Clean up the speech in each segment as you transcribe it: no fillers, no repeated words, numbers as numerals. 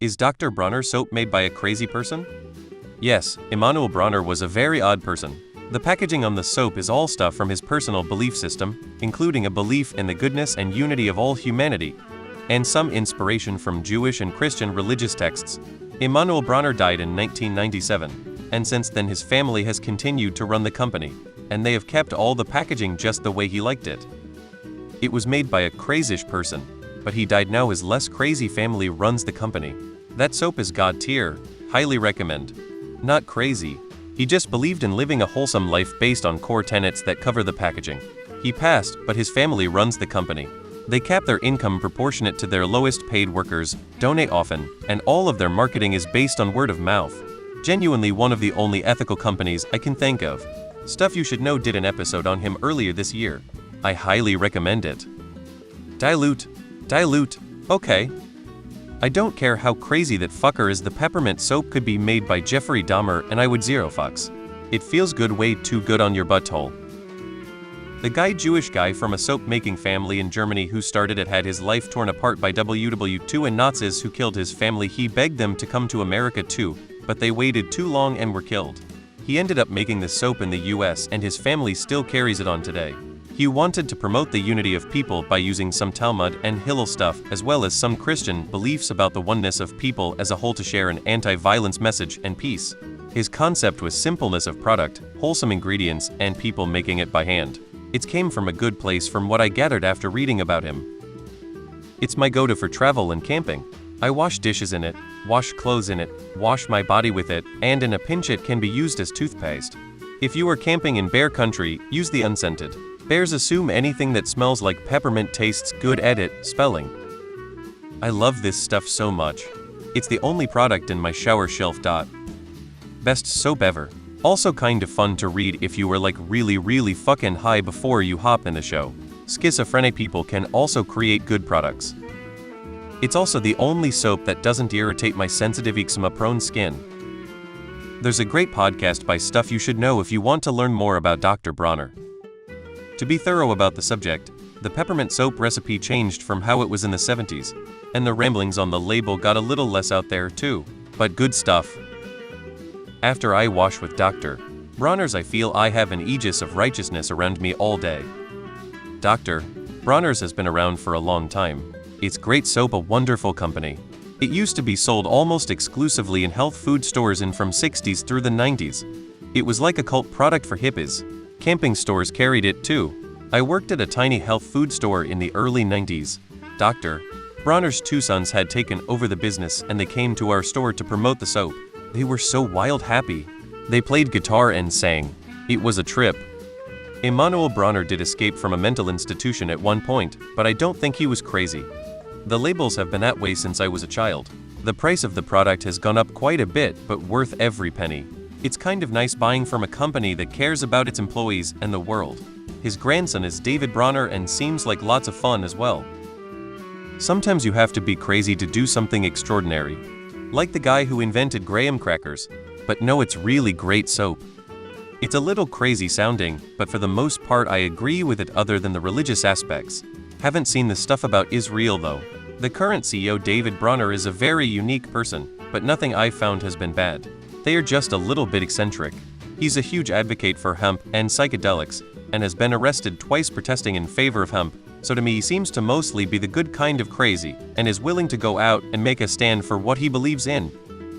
Is Dr. Bronner soap made by a crazy person? Yes, Dr. Bronner was a very odd person. The packaging on the soap is all stuff from his personal belief system, including a belief in the goodness and unity of all humanity, and some inspiration from Jewish and Christian religious texts. Dr. Bronner died in 1997, and since then his family has continued to run the company, and they have kept all the packaging just the way he liked it. It was made by a crazish person, but he died. Now his less crazy family runs the company. That soap is God tier, highly recommend. Not crazy. He just believed in living a wholesome life based on core tenets that cover the packaging. He passed, but his family runs the company. They cap their income proportionate to their lowest paid workers, donate often, and all of their marketing is based on word of mouth. Genuinely one of the only ethical companies I can think of. Stuff You Should Know did an episode on him earlier this year. I highly recommend it. Dilute, okay. I don't care how crazy that fucker is, the peppermint soap could be made by Jeffrey Dahmer and I would zero fucks. It feels good, way too good on your butthole. The Jewish guy from a soap-making family in Germany who started it had his life torn apart by WW2 and Nazis who killed his family. He begged them to come to America too, but they waited too long and were killed. He ended up making the soap in the US and his family still carries it on today. He wanted to promote the unity of people by using some Talmud and Hillel stuff as well as some Christian beliefs about the oneness of people as a whole to share an anti-violence message and peace. His concept was simpleness of product, wholesome ingredients, and people making it by hand. It came from a good place from what I gathered after reading about him. It's my go-to for travel and camping. I wash dishes in it, wash clothes in it, wash my body with it, and in a pinch it can be used as toothpaste. If you are camping in bear country, use the unscented. Bears assume anything that smells like peppermint tastes good. Edit, spelling. I love this stuff so much. It's the only product in my shower shelf. Best soap ever. Also kind of fun to read if you were like really fucking high before you hop in the show. Schizophrenic people can also create good products. It's also the only soap that doesn't irritate my sensitive eczema-prone skin. There's a great podcast by Stuff You Should Know if you want to learn more about Dr. Bronner. To be thorough about the subject, the peppermint soap recipe changed from how it was in the 70s, and the ramblings on the label got a little less out there too, but good stuff. After I wash with Dr. Bronner's, I feel I have an aegis of righteousness around me all day. Dr. Bronner's has been around for a long time. It's great soap, a wonderful company. It used to be sold almost exclusively in health food stores in from 60s through the 90s. It was like a cult product for hippies. Camping stores carried it too. I worked at a tiny health food store in the early 90s. Dr. Bronner's two sons had taken over the business and they came to our store to promote the soap. They were so wild happy. They played guitar and sang. It was a trip. Dr. Bronner did escape from a mental institution at one point, but I don't think he was crazy. The labels have been that way since I was a child. The price of the product has gone up quite a bit, but worth every penny. It's kind of nice buying from a company that cares about its employees and the world. His grandson is David Bronner and seems like lots of fun as well. Sometimes you have to be crazy to do something extraordinary. Like the guy who invented graham crackers. But no, it's really great soap. It's a little crazy sounding, but for the most part I agree with it other than the religious aspects. Haven't seen the stuff about Israel though. The current CEO David Bronner is a very unique person, but nothing I've found has been bad. They are just a little bit eccentric. He's a huge advocate for hemp and psychedelics, and has been arrested twice protesting in favor of hemp, so to me he seems to mostly be the good kind of crazy, and is willing to go out and make a stand for what he believes in.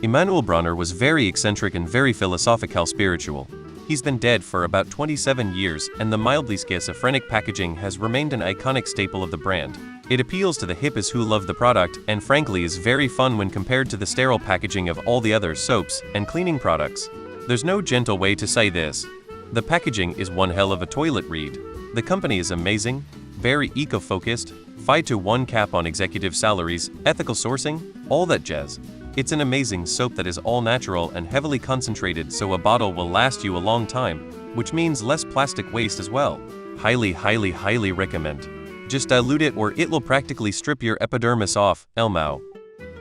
Dr. Bronner was very eccentric and very philosophical spiritual. He's been dead for about 27 years, and the mildly schizophrenic packaging has remained an iconic staple of the brand. It appeals to the hippies who love the product, and frankly is very fun when compared to the sterile packaging of all the other soaps and cleaning products. There's no gentle way to say this. The packaging is one hell of a toilet read. The company is amazing, very eco-focused, 5-to-1 cap on executive salaries, ethical sourcing, all that jazz. It's an amazing soap that is all natural and heavily concentrated, so a bottle will last you a long time, which means less plastic waste as well. Highly recommend. Just dilute it or it will practically strip your epidermis off, Elmao.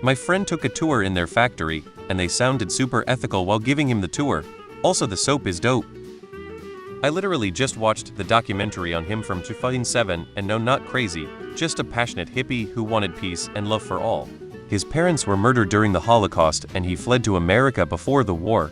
My friend took a tour in their factory, and they sounded super ethical while giving him the tour. Also, the soap is dope. I literally just watched the documentary on him from 2007, and no, not crazy, just a passionate hippie who wanted peace and love for all. His parents were murdered during the Holocaust and he fled to America before the war.